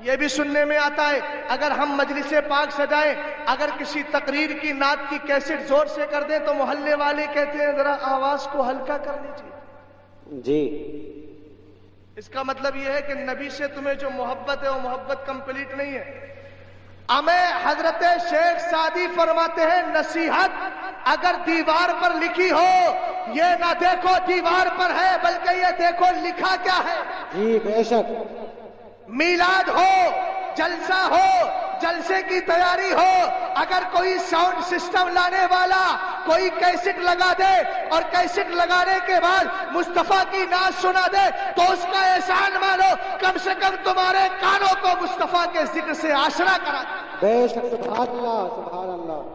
یہ بھی سننے میں آتا ہے اگر ہم مجلس پاک سجائیں، اگر کسی تقریر کی نعت کی کیسٹ زور سے کر دیں تو محلے والے کہتے ہیں ذرا آواز کو ہلکا کر لیجیے۔ جی، اس کا مطلب یہ ہے کہ نبی سے تمہیں جو محبت ہے وہ محبت کمپلیٹ نہیں ہے۔ ہمیں حضرت شیخ سعدی فرماتے ہیں نصیحت اگر دیوار پر لکھی ہو یہ نہ دیکھو دیوار پر ہے بلکہ یہ دیکھو لکھا کیا ہے۔ جی بے شک۔ میلاد ہو، جلسہ ہو، جلسے کی تیاری ہو، اگر کوئی ساؤنڈ سسٹم لانے والا کوئی کیسٹ لگا دے اور کیسٹ لگانے کے بعد مصطفیٰ کی نعت سنا دے تو اس کا احسان مانو، کم سے کم تمہارے کانوں کو مصطفیٰ کے ذکر سے آشنا کرا دے۔ بے شک، سبحان اللہ، سبحان اللہ۔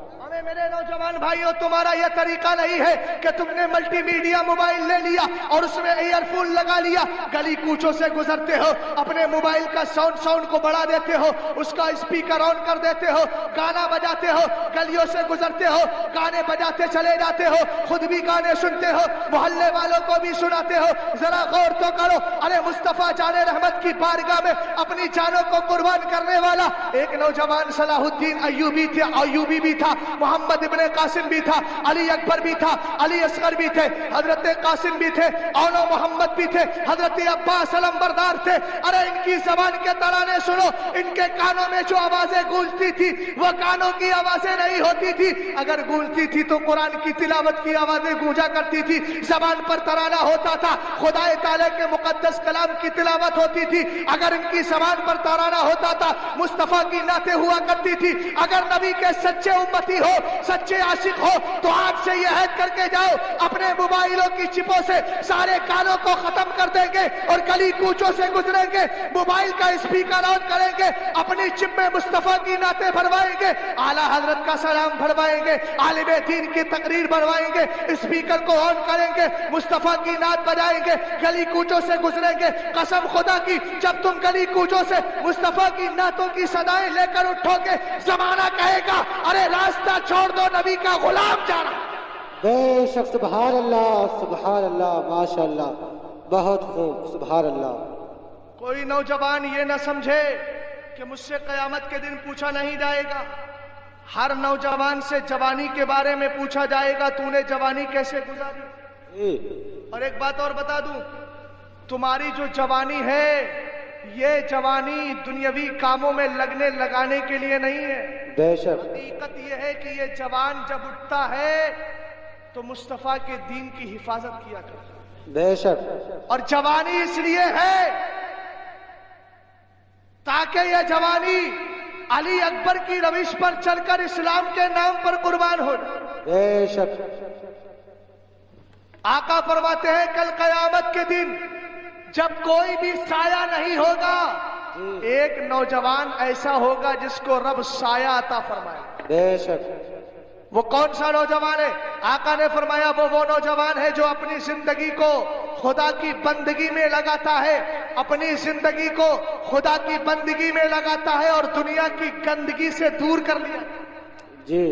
میرے نوجوان بھائیوں، تمہارا یہ طریقہ نہیں ہے کہ تم نے ملٹی میڈیا موبائل لے لیا اور اس میں ایئر فون لگا لیا، گلی کوچوں سے گزرتے ہو اپنے موبائل کا ساؤنڈ کو بڑھا دیتے ہو، اس کا اسپیکر آن کر دیتے ہو، گانا بجاتے ہو، گلیوں سے گزرتے ہو گانے بجاتے چلے جاتے ہو، خود بھی گانے سنتے ہو، محلے والوں کو بھی سناتے ہو۔ ذرا غور تو کرو، ارے مصطفیٰ جان رحمت کی بارگاہ میں اپنی جانوں کو قربان کرنے والا ایک نوجوان صلاح الدین ایوبی بھی تھا، محمد ابن قاسم بھی تھا، علی اکبر بھی تھا، علی اصغر بھی تھے، حضرت قاسم بھی تھے، اولو محمد بھی تھے، حضرت عباس علمبردار تھے۔ ارے ان کی زبان کے ترانے سنو، ان کے کانوں میں جو آوازیں گونجتی تھی وہ کانوں کی آوازیں نہیں ہوتی تھی، اگر گونجتی تھی تو قرآن کی تلاوت کی آوازیں گونجا کرتی تھی، زبان پر ترانہ ہوتا تھا، خدا تعالی کے مقدس کلام کی تلاوت ہوتی تھی، اگر ان کی زبان پر ترانہ ہوتا تھا مصطفیٰ کی نعتیں ہوا کرتی تھی۔ اگر نبی کے سچے امتی ہو، سچے عاشق ہو تو آج سے یہ عہد کر کے جاؤ اپنے موبائلوں کی چپوں سے سارے کانوں کو ختم کر دیں گے اور گلی کوچوں سے گزریں گے، موبائل کا اسپیکر آن کریں گے، اپنی چپ میں مصطفیٰ کی نعتیں بھروائیں گے، اعلیٰ حضرت کا سلام بھروائیں گے، عالم دین کی تقریر بھروائیں گے، اسپیکر کو آن کریں گے، مصطفیٰ کی نعت بجائیں گے، گلی کوچوں سے گزریں گے۔ قسم خدا کی جب تم گلی کوچوں سے مصطفیٰ کی نعتوں کی صدائیں لے کر اٹھو گے زمانہ کہے گا ارے راستہ چھوڑ دو، نبی کا غلام جانا۔ بے شک، سبحان اللہ، سبحان اللہ، ماشاء اللہ، بہت خوب، سبحان اللہ۔ کوئی نوجوان یہ نہ سمجھے کہ مجھ سے قیامت کے دن پوچھا نہیں جائے گا، ہر نوجوان سے جوانی کے بارے میں پوچھا جائے گا تو نے جوانی کیسے گزاری۔ اور ایک بات اور بتا دوں، تمہاری جو جوانی ہے یہ جوانی دنیاوی کاموں میں لگانے کے لیے نہیں ہے، بے شک۔ حقیقت یہ ہے کہ یہ جوان جب اٹھتا ہے تو مصطفیٰ کے دین کی حفاظت کیا کرتا ہے، بے شک۔ اور جوانی اس لیے ہے تاکہ یہ جوانی علی اکبر کی روش پر چل کر اسلام کے نام پر قربان ہو جائے۔ بے شک۔ آقا فرماتے ہیں کل قیامت کے دن جب کوئی بھی سایہ نہیں ہوگا ایک نوجوان ایسا ہوگا جس کو رب سایہ عطا فرمائے۔ بے شک۔ وہ کون سا نوجوان ہے؟ آقا نے فرمایا وہ نوجوان ہے جو اپنی زندگی کو خدا کی بندگی میں لگاتا ہے، اپنی زندگی کو خدا کی بندگی میں لگاتا ہے اور دنیا کی گندگی سے دور کر لیا۔ جی۔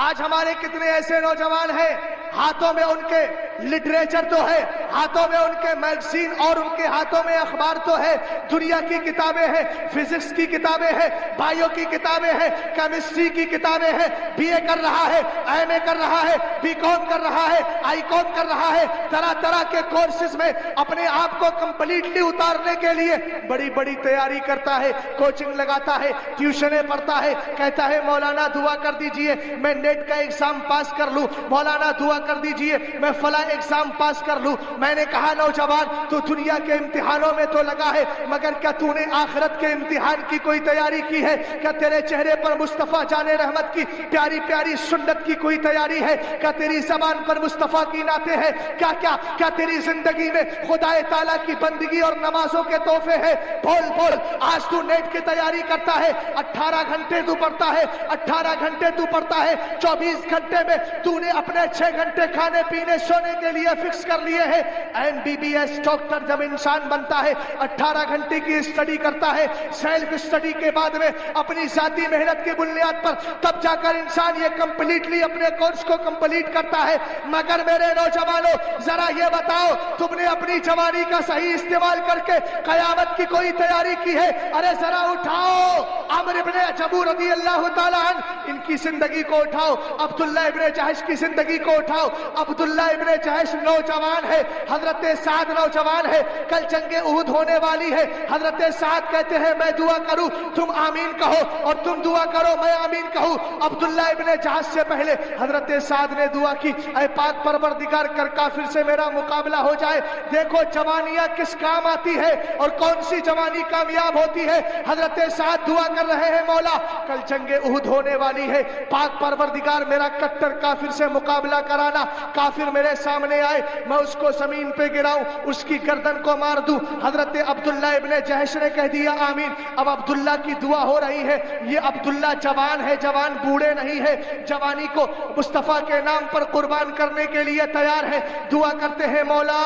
آج ہمارے کتنے ایسے نوجوان ہیں ہاتھوں میں ان کے لٹریچر تو ہے، ہاتھوں میں ان کے میگزین اور ان کے ہاتھوں میں اخبار تو ہے، دنیا کی کتابیں ہیں، فزکس کی کتابیں ہیں، بائیو کی کتابیں ہیں، کیمسٹری کی کتابیں ہیں، بی اے کر رہا ہے، ایم اے کر رہا ہے، بی کام کر رہا ہے، آئی کام کر رہا ہے، طرح طرح کے کورسز میں اپنے آپ کو کمپلیٹلی اتارنے کے لیے بڑی بڑی تیاری کرتا ہے، کوچنگ لگاتا ہے، ٹیوشنیں پڑھتا ہے، کہتا ہے مولانا دعا کر دیجئے میں نیٹ کا ایگزام پاس کر لوں، مولانا دعا کر دیجئے میں فلاں ایگزام پاس کر لوں۔ میں نے کہا نوجوان تو دنیا کے امتحانوں میں تو لگا ہے مگر کیا تو نے آخرت کے امتحان کی کوئی تیاری کی ہے؟ کیا تیرے چہرے پر مصطفیٰ جان رحمت کی پیاری پیاری سنت کی کوئی تیاری ہے؟ کیا تیری زبان پر مصطفیٰ کی نعتیں ہیں؟ کیا تیری زندگی میں خدا تعالیٰ کی بندگی اور نمازوں کے تحفے ہیں؟ بول آج تو نیٹ کی تیاری کرتا ہے، 18 گھنٹے تو پڑھتا ہے، 18 گھنٹے تو پڑھتا ہے، 24 گھنٹے میں تو نے اپنے 6 گھنٹے کھانے پینے سونے کے لیے فکس کر لیے ہیں، MBBS डॉक्टर जब इंसान बनता है 18 घंटे की स्टडी करता है, सेल्फ स्टडी के बाद में अपनी जाती मेहनत की बुनियाद पर, तब जाकर इंसान ये कंप्लीटली अपने कोर्स को कंप्लीट करता है। मगर मेरे नौजवानों, जरा ये बताओ, तुमने अपनी जवानी का सही इस्तेमाल करके कयामत की कोई तैयारी की है? अरे जरा उठाओ अमर इब्ने जबूर रज़ी अल्लाह ताला अन्हु, इनकी जिंदगी को उठाओ। अब्दुल्ला इब्ने जहश की जिंदगी को उठाओ। अब्दुल्ला इब्ने जहश नौजवान है, हजरत साद नौजवान है, कल जंगे उहुद होने वाली है। हजरत साद कहते हैं मैं दुआ करूं तुम आमीन कहो, और तुम दुआ करो मैं आमीन कहूं। अब्दुल्ला इब्ने जहश से पहले हजरत साद ने दुआ की, ऐ पाक परवरदिगार कर काफिर से मेरा मुकाबला हो जाए। देखो जवानियां किस काम आती है और कौन सी जवानी कामयाब होती है। हजरत साद दुआ कर रहे हैं, मौला कल जंगे उहुद होने वाली है, पाक परवरदिगार मेरा कट्टर काफिर से मुकाबला कराना। काफिर मेरे सामने आए, मैं उसको जमीन पे गिराऊं, उसकी गर्दन को मार दूं। हजरत अब्दुल्ला इब्ने जहश ने कह दिया आमीन। अब अब्दुल्ला की दुआ हो रही है। ये अब्दुल्ला जवान है, जवान बूढ़े नहीं है, जवानी को मुस्तफा के नाम पर कुर्बान करने के लिए तैयार है। दुआ करते हैं मौला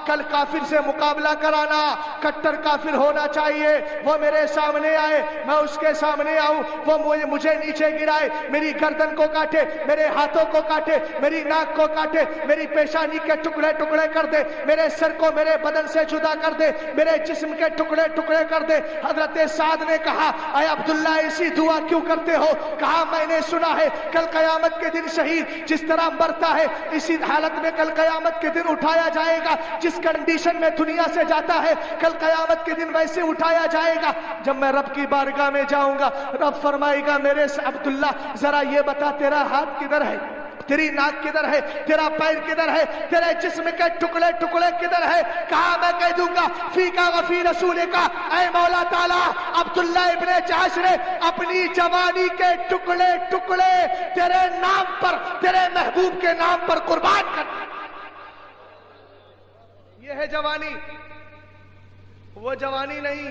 कल काफिर से मुकाबला कराना, कट्टर काफिर होना चाहिए, वो मेरे सामने आए, मैं उसके सामने आऊं, वो मुझे नीचे गिराए, मेरी गर्दन को काटे, मेरे हाथों को काटे, मेरी नाक को काटे, मेरी पेशानी के टुकड़े टुकड़े कर दे, मेरे सर को मेरे बदन से जुदा कर दे, मेरे जिस्म के टुकड़े टुकड़े कर दे। हजरत साद ने कहा अय अब्दुल्ला ऐसी दुआ क्यों करते हो? कहा मैंने सुना है कल कयामत के दिन शहीद जिस तरह मरता है इसी हालत में कल कयामत के दिन उठाया जाएगा। जिस कंडीशन में दुनिया से जाता है कल कयामत के दिन वैसे उठाया जाएगा। जब मैं रब की बारगाह में जाऊंगा, रब फरमाएगा मेरे अब्दुल्ला जरा ये बता तेरा हाथ किधर है, तेरी नाक किधर है, तेरा पैर किधर है, तेरे जिस्म के टुकड़े टुकड़े किधर है? कहा मैं कह दूंगा फीका वफी रसूल का। ऐ मौला ताला अब्दुल्ला इब्ने जहश ने अपनी जवानी के टुकड़े टुकड़े तेरे नाम पर, तेरे महबूब के नाम पर कुर्बान कर। यह है जवानी। वो जवानी नहीं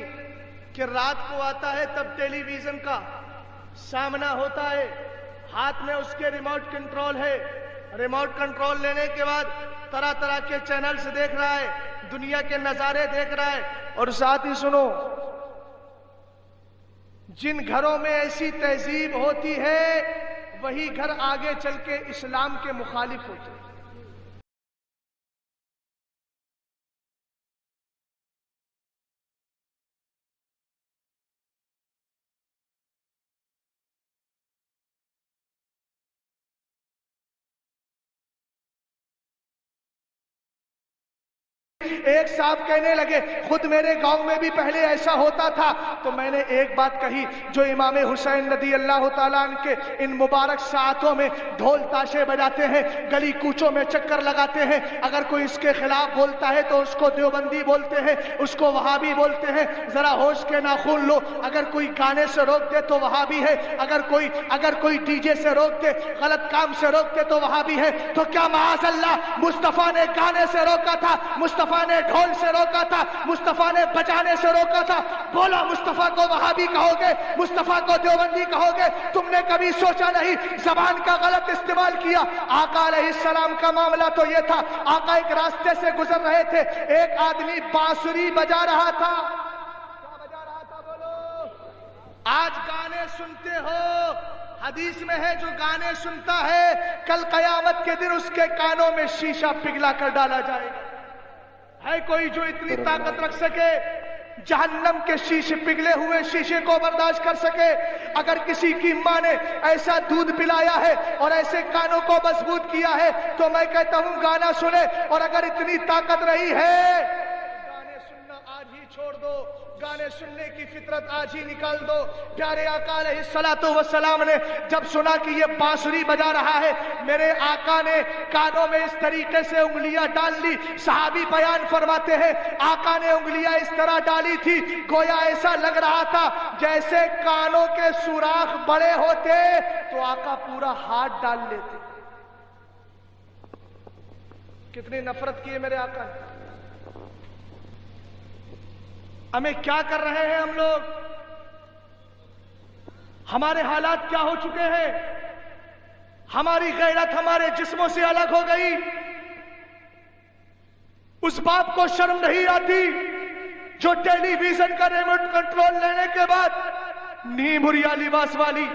कि रात को आता है तब टेलीविजन का सामना होता है, हाथ में उसके रिमोट कंट्रोल है, रिमोट कंट्रोल लेने के बाद तरह तरह के चैनल्स देख रहा है, दुनिया के नजारे देख रहा है। और साथ ही सुनो, जिन घरों में ऐसी तहजीब होती है वही घर आगे चल के इस्लाम के मुखालिफ होते हैं। एक साहब कहने लगे खुद मेरे गांव में भी पहले ऐसा होता था। तो मैंने एक बात कही, जो इमाम हुसैन रज़ी अल्लाह ताला अन्हु के इन मुबारक सातों में ढोल ताशे बजाते हैं, गली कूचों में चक्कर लगाते हैं, अगर कोई इसके खिलाफ बोलता है तो उसको देवबंदी बोलते हैं, उसको वहाबी बोलते हैं। जरा होश के नाखून लो, अगर कोई गाने से रोक दे तो वहाबी है, अगर कोई डीजे से रोक दे, गलत काम से रोक दे तो वहाबी है। तो क्या माअज़ल्लाह मुस्तफा ने गाने से रोका था, मुस्तफा ने ढोल से रोका था, मुस्तफा ने बजाने से रोका था? बोला मुस्तफा को वहाबी कहोगे, मुस्तफा को देवबंदी कहोगे? तुमने कभी सोचा नहीं जबान का गलत इस्तेमाल किया। आका अलैहिस्सलाम का मामला तो ये था, आका एक रास्ते से गुजर रहे थे, एक आदमी बांसुरी बजा रहा था। क्या बजा रहा था बोलो? आज गाने सुनते हो, हदीस में है जो गाने सुनता है कल कयामत के दिन उसके कानों में शीशा पिघला कर डाला जाएगा। है कोई जो इतनी ताकत रख सके जहन्नम के शीशे, पिघले हुए शीशे को बर्दाश्त कर सके? अगर किसी की माँ ने ऐसा दूध पिलाया है और ऐसे कानों को मजबूत किया है तो मैं कहता हूं गाना सुने। और अगर इतनी ताकत रही है, गाने सुनना आज ही छोड़ दो, गाने सुनने की फितरत आज ही निकाल दो। प्यारे आका अलैहिस्सलातु वस्सलाम ने जब सुना कि ये बांसुरी बजा रहा है, मेरे आका ने कानों में इस तरीके से उंगलियां डाल ली। सहाबी बयान फरमाते हैं आका ने उंगलियां इस तरह डाली थी, गोया ऐसा लग रहा था जैसे कानों के सुराख बड़े होते तो आका पूरा हाथ डाल लेते। कितनी नफरत की है मेरे आका ने। हमें क्या कर रहे हैं हम लोग? हमारे हालात क्या हो चुके हैं? हमारी गैरत हमारे जिस्मों से अलग हो गई। उस बाप को शर्म नहीं आती जो टेलीविजन का रिमोट कंट्रोल लेने के बाद नीम उरिया लिबास वाली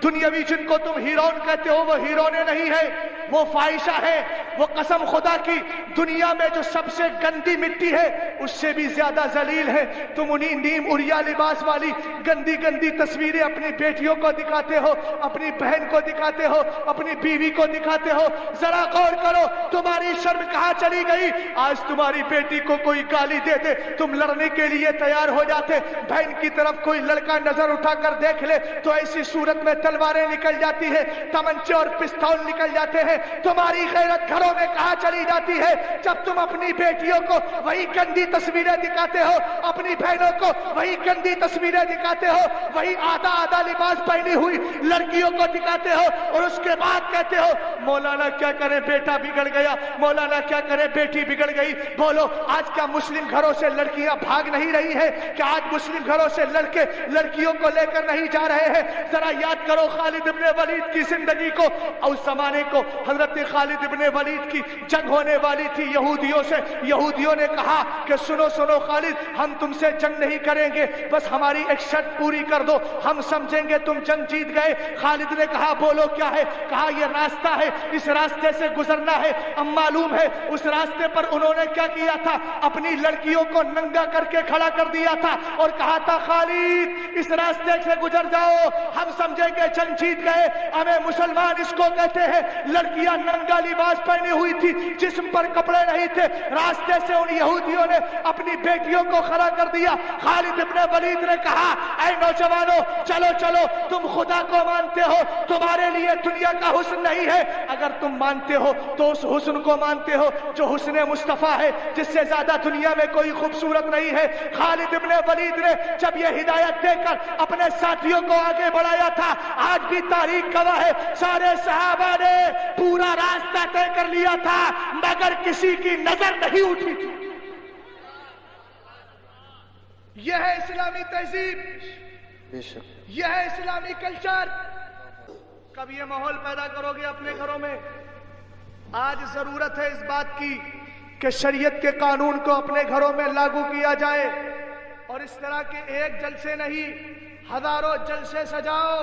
दुनियावी जिनको तुम हीरोइन कहते हो वो हीरोइने नहीं है, वो फाहिशा है। वो कसम खुदा की दुनिया में जो सबसे गंदी मिट्टी है उससे भी ज्यादा जलील है। तुम उन्हीं नीम उरिया लिबास वाली गंदी गंदी तस्वीरें अपनी बेटियों को दिखाते हो, अपनी बहन को दिखाते हो, अपनी बीवी को दिखाते हो। जरा गौर करो तुम्हारी शर्म कहां चली गई। आज तुम्हारी बेटी को कोई गाली दे दे तुम लड़ने के लिए तैयार हो जाते। बहन की तरफ कोई लड़का नजर उठाकर देख ले तो ऐसी सूरत में तलवारें निकल जाती है, तमंचे और पिस्तौल निकल जाते हैं। तुम्हारी गैरत घरों में कहां चली जाती है जब तुम अपनी बेटियों को वही गंदी तस्वीरें दिखाते हो, अपनी बहनों को वही गंदी तस्वीरें दिखाते हो, वही आधा आधा लिबास पहनी हुई लड़कियों को दिखाते हो और उसके बाद कहते हो मौलाना क्या करे बेटा बिगड़ गया, मौलाना क्या करे बेटी बिगड़ गई। बोलो आज क्या मुस्लिम घरों से लड़कियां भाग नहीं रही है? क्या आज मुस्लिम घरों से लड़के लड़कियों को लेकर नहीं जा रहे हैं? जरा याद करो खालिद इब्ने वलीद की जिंदगी को। उस जमाने को हजरत खालिद इब्ने वलीद की जंग होने वाली थी यहूदियों से। यहूदियों ने कहा कि सुनो सुनो खालिद, हम तुमसे जंग नहीं करेंगे, बस हमारी एक शर्त पूरी कर दो, हम समझेंगे तुम जंग जीत गए। खालिद ने कहा बोलो क्या है? कहा ये रास्ता है, इस रास्ते से गुजरना है। अब मालूम है उस रास्ते पर उन्होंने क्या किया था, अपनी लड़कियों को नंगा करके खड़ा कर दिया था और कहा था खालिद इस रास्ते से गुजर जाओ, हम समझेंगे जंग जीत गए। हमें मुसलमान इसको कहते हैं। लड़कियां नंगा लिबास पहनी हुई थी, जिस्म पर कपड़े नहीं थे। रास्ते से उन यहूदियों ने अपनी बेटियों को खड़ा कर दिया। खालिद इब्ने वलीद ने कहा ऐ नौजवानों चलो चलो, तुम खुदा को मानते हो, तुम्हारे लिए दुनिया का हुस्न नहीं है। अगर तुम मानते हो तो उस हुस्न को मानते हो जो हुस्न मुस्तफा है, जिससे ज्यादा दुनिया में कोई खूबसूरत नहीं है। खालिद इब्ने वलीद ने जब यह हिदायत देकर अपने साथियों को आगे बढ़ाया था, आज भी तारीख गवाह है सारे सहाबा ने पूरा रास्ता तय कर लिया था मगर किसी की नजर नहीं उठी थी। यह है इस्लामी तहजीब, यह है इस्लामी कल्चर। कब यह माहौल पैदा करोगे अपने घरों में? आज जरूरत है इस बात की कि शरीयत के कानून को अपने घरों में लागू किया जाए और इस तरह के एक जलसे नहीं हजारों जलसे सजाओ,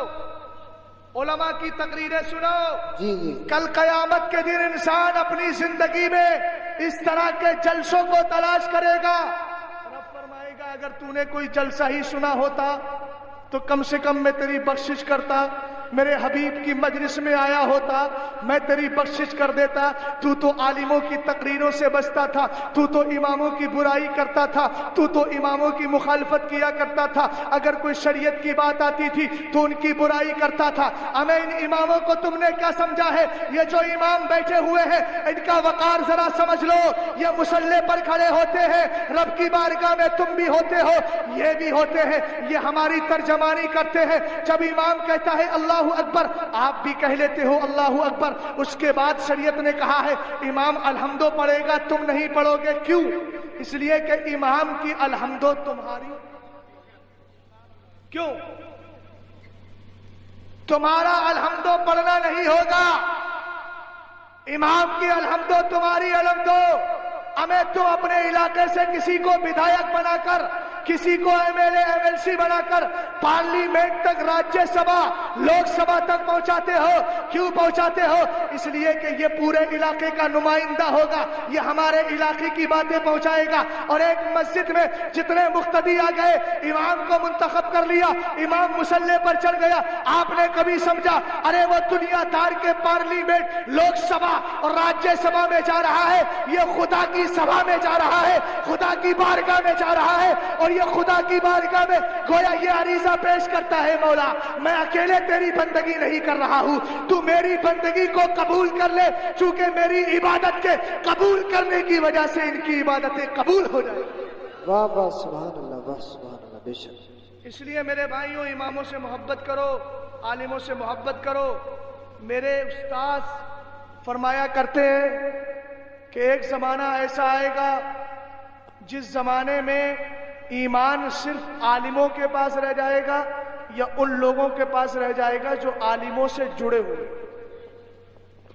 उलमा की तकरीरें सुनो। जी जी। कल कयामत के दिन इंसान अपनी जिंदगी में इस तरह के जलसों को तलाश करेगा। रब फरमाएगा अगर तूने कोई जलसा ही सुना होता तो कम से कम मैं तेरी बख्शिश करता, मेरे हबीब की मजलिस में आया होता, मैं तेरी बख्शिश कर देता। तू तो आलिमों की तकरीरों से बचता था, तू तो इमामों की बुराई करता था, तू तो इमामों की मुखालफत किया करता था। अगर कोई शरीयत की बात आती थी तो उनकी बुराई करता था। हमें इन इमामों को तुमने क्या समझा है? ये जो इमाम बैठे हुए हैं इनका वकार जरा समझ लो। ये मुसल्ले पर खड़े होते हैं, रब की बारगाह में तुम भी होते हो, ये भी होते हैं, ये हमारी तर्जमानी करते हैं। जब इमाम कहता है अल्लाहू अकबर, आप भी कह लेते हो अल्लाहू अकबर। उसके बाद शरीयत ने कहा है इमाम अलहम्दो पढ़ेगा, तुम नहीं पढ़ोगे। क्यों? इसलिए कि इमाम की अलहम्दो तुम्हारी, क्यों? तुम्हारा अलहम्दो पढ़ना नहीं होगा, इमाम की अलहम्दो तुम्हारी अलहम्दो। हमें तो अपने इलाके से किसी को विधायक बनाकर, किसी को एमएलए एमएलसी बनाकर पार्लियामेंट तक, राज्यसभा लोकसभा तक पहुंचाते हो। क्यों पहुंचाते हो? इसलिए कि ये पूरे इलाके का नुमाइंदा होगा, ये हमारे इलाके की बातें पहुंचाएगा। और एक मस्जिद में जितने मुख्तदी आ गए, इमाम को मुंतखब कर लिया, इमाम मुसल्ले पर चढ़ गया। आपने कभी समझा अरे वो दुनियादार के पार्लियामेंट, लोकसभा और राज्यसभा में जा रहा है, ये खुदा की सभा में जा रहा है, खुदा की बारगाह में जा रहा है। और ये खुदा की बारगाह में गोया ये अरीजा पेश करता है मौला मैं अकेले तेरी बंदगी नहीं कर रहा हूं, तू मेरी बंदगी को कबूल कर ले, चूंकि मेरी इबादत के कबूल करने की वजह से इनकी इबादतें कबूल हो जाए। वाह वाह सुभान अल्लाह, वाह सुभान अल्लाह। बेशक। इसलिए मेरे भाइयों इमामों से मोहब्बत करो, आलिमों से मोहब्बत करो। मेरे उस्ताद फरमाया करते हैं कि एक जमाना ऐसा आएगा जिस जमाने में ईमान सिर्फ आलिमों के पास रह जाएगा या उन लोगों के पास रह जाएगा जो आलिमों से जुड़े हुए।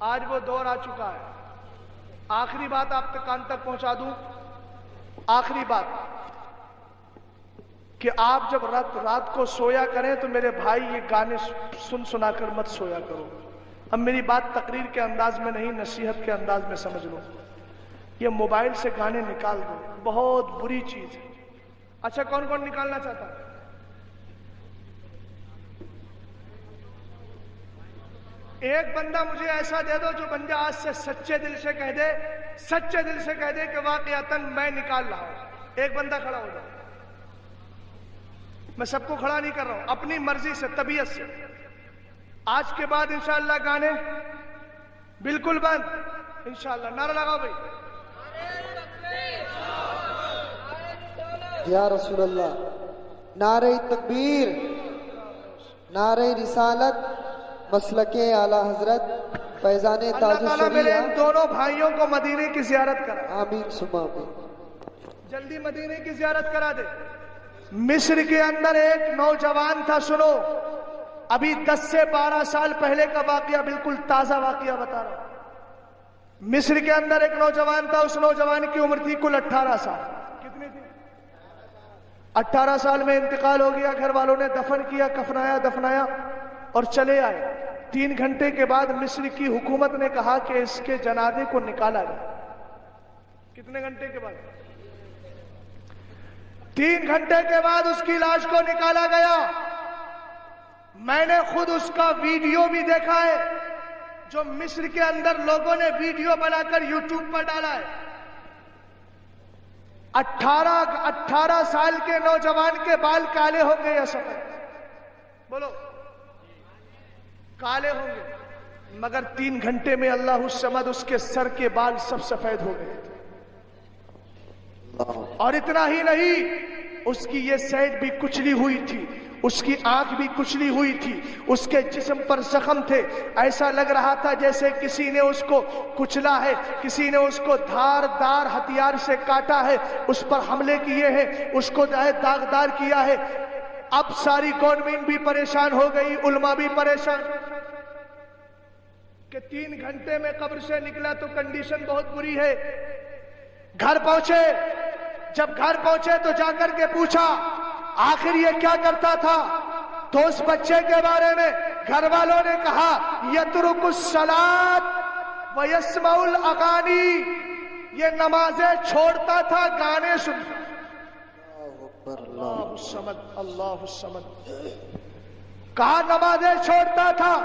आज वो दौर आ चुका है। आखिरी बात आप तक कान तक पहुंचा दूं, آخری بات کہ آپ جب رات کو سویا کریں تو میرے بھائی یہ گانے سنا کر مت سویا کرو. اب میری بات تقریر کے انداز میں نہیں، نصیحت کے انداز میں سمجھ لو. یہ موبائل سے گانے نکال دو، بہت بری چیز ہے. اچھا کون کون نکالنا چاہتا ہے؟ ایک بندہ مجھے ایسا دے دو جو بندہ آج سے سچے دل سے کہہ دے کہ واقعتاً میں نکال رہا ہوں. ایک بندہ کھڑا ہو جائے. میں سب کو کھڑا نہیں کر رہا ہوں، اپنی مرضی سے، طبیعت سے. آج کے بعد انشاءاللہ گانے بالکل بند انشاءاللہ. نعرہ لگاؤ بھائی. یا رسول اللہ. نعرہ تکبیر، نعرہ رسالت، مسلک اعلی حضرت فیضان تاج اللہ تعالیٰ میرے ان الشریعہ. دونوں بھائیوں کو مدینے کی زیارت کرا. آمین ثم آمین. جلدی مدینے کی زیارت کرا دے. مصر کے اندر ایک نوجوان تھا، سنو ابھی 10 سے 12 سال پہلے کا واقعہ، بالکل تازہ واقعہ بتا رہا ہوں. مصر کے اندر ایک نوجوان تھا، اس نوجوان کی عمر تھی کل 18 سال. کتنی تھی؟ 18 سال میں انتقال ہو گیا. گھر والوں نے دفن کیا، دفنایا اور چلے آئے. 3 گھنٹے کے بعد مصر کی حکومت نے کہا کہ اس کے جنازے کو نکالا جائے. کتنے گھنٹے کے بعد؟ 3 گھنٹے کے بعد اس کی لاش کو نکالا گیا. میں نے خود اس کا ویڈیو بھی دیکھا ہے، جو مصر کے اندر لوگوں نے ویڈیو بنا کر یوٹیوب پر ڈالا ہے. 18 سال کے نوجوان کے بال کالے ہوں گے یا سفید؟ بولو. کالے ہوں گے، مگر 3 گھنٹے میں اللہ الصمد اس کے سر کے بال سب سفید ہو گئے. اور اتنا ہی نہیں، اس کی یہ سائڈ بھی کچلی ہوئی تھی، اس کی آنکھ بھی کچلی ہوئی تھی، اس کے جسم پر زخم تھے. ایسا لگ رہا تھا جیسے کسی نے اس کو کچلا ہے، کسی نے اس کو دھاردار ہتھیار سے کاٹا ہے، اس پر حملے کیے ہیں، اس کو داغدار کیا ہے. اب ساری گورنمنٹ بھی پریشان ہو گئی، علماء بھی پریشان کہ 3 گھنٹے میں قبر سے نکلا تو کنڈیشن بہت بری ہے. گھر پہنچے، جب گھر پہنچے تو جا کر کے پوچھا آخر یہ کیا کرتا تھا. تو اس بچے کے بارے میں گھر والوں نے کہا یترک الصلاۃ ویسمع الاغانی، یہ نمازیں چھوڑتا تھا، گانے سنتا. اللہ الصمد، اللہ الصمد. کہا نمازیں چھوڑتا تھا،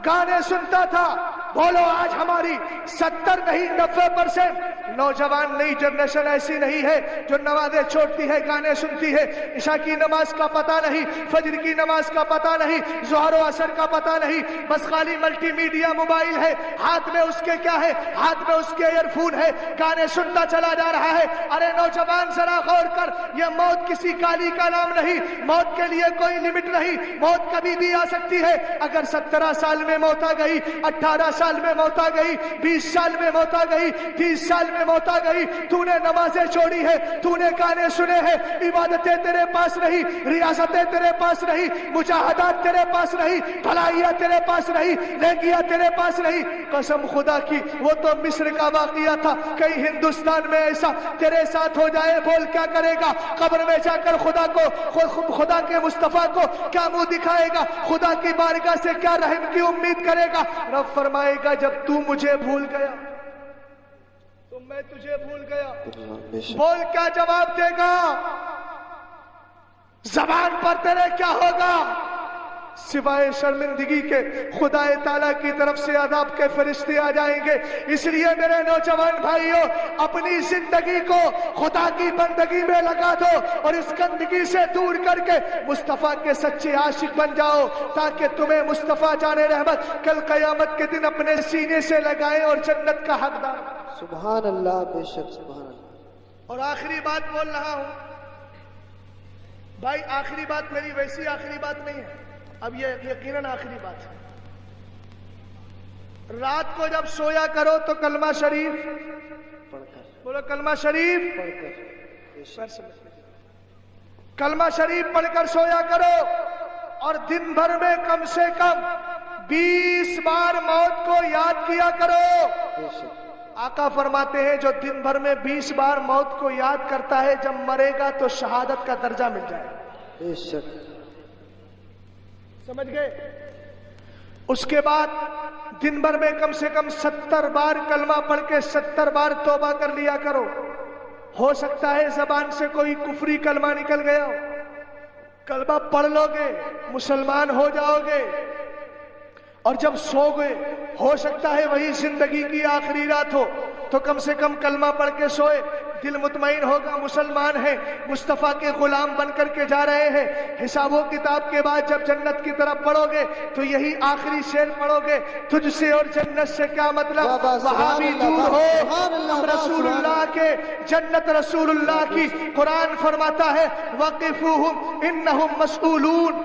گانے سنتا تھا. بولو آج ہماری 70 نہیں 90% نوجوان نئی جنریشن ایسی نہیں ہے جو نمازیں چھوڑتی ہے، گانے سنتی ہے. عشاء کی نماز کا پتہ نہیں، فجر کی نماز کا پتہ نہیں، ظہر و عصر کا پتہ نہیں، بس خالی ملٹی میڈیا موبائل ہے، ہاتھ میں اس کے کیا ہے، ہاتھ میں اس کے ایئر فون ہے، گانے سنتا چلا جا رہا ہے. ارے نوجوان ذرا غور کر، یہ موت کسی گالی کا نام نہیں، موت کے لیے کوئی لمٹ نہیں، موت کبھی بھی آ سکتی ہے. اگر 17 سال میں موت آ گئی، 18 سال میں موت آ گئی، 20 سال میں موت آ گئی، 30 سال میں موت آ گئی، تو نے نمازیں چھوڑی ہے، تو نے گانے سنے ہیں، عبادتیں تیرے پاس نہیں، ریاستیں تیرے پاس نہیں، مجاہدات تیرے پاس نہیں، بھلائیاں تیرے پاس نہیں، نیکیاں تیرے پاس نہیں. قسم خدا کی وہ تو مصر کا واقعہ تھا. کہیں ہندوستان میں ایسا تیرے ساتھ ہو جائے، بول کیا کرے گا؟ قبر میں جا کر خدا کے مصطفیٰ کو کیا منہ دکھائے گا؟ خدا کی بارگاہ سے کیا رحم کی امید کرے گا؟ رب فرمائے گا جب تو مجھے بھول گیا تو میں تجھے بھول گیا. بول کیا جواب دے گا؟ زبان پر تیرے کیا ہوگا؟ سوائے شرمندگی کے خدا تعالیٰ کی طرف سے عذاب کے فرشتے آ جائیں گے. اس لیے میرے نوجوان بھائیوں، اپنی زندگی کو خدا کی بندگی میں لگا دو اور اس گندگی سے دور کر کے مصطفیٰ کے سچے عاشق بن جاؤ، تاکہ تمہیں مصطفیٰ جان رحمت کل قیامت کے دن اپنے سینے سے لگائیں اور جنت کا حقدار. سبحان اللہ، بے شک سبحان اللہ. اور آخری بات بول رہا ہوں بھائی، آخری بات میری ویسی آخری بات نہیں ہے، اب یہ یقیناً آخری بات ہے. رات کو جب سویا کرو تو کلمہ شریف بولو، کلمہ شریف کلمہ شریف پڑھ کر سویا کرو. اور دن بھر میں کم سے کم 20 بار موت کو یاد کیا کرو. आका फरमाते हैं जो दिन भर में 20 बार मौत को याद करता है जब मरेगा तो शहादत का दर्जा मिल जाए। बेशक। समझ गए? उसके बाद दिन भर में कम से कम 70 बार कलमा पढ़ के 70 बार तौबा कर लिया करो। हो सकता है जबान से कोई कुफरी कलमा निकल गया हो, कलमा पढ़ लोगे मुसलमान हो जाओगे। और जब सोओगे हो सकता है वही जिंदगी की आखिरी रात हो, तो कम से कम कलमा पढ़ के सोए, दिल मुतमईन होगा मुसलमान है, मुस्तफा के गुलाम बन करके जा रहे हैं। हिसाबो किताब के बाद जब जन्नत की तरफ बढ़ोगे तो यही आखिरी शेर पढ़ोगे, तुझसे और जन्नत से क्या मतलब, वहां भी दूर हो हम रसूलुल्लाह के, जन्नत रसूलुल्लाह की। कुरान फरमाता है वक़िफूहुम इन्नहुम मसऊलून।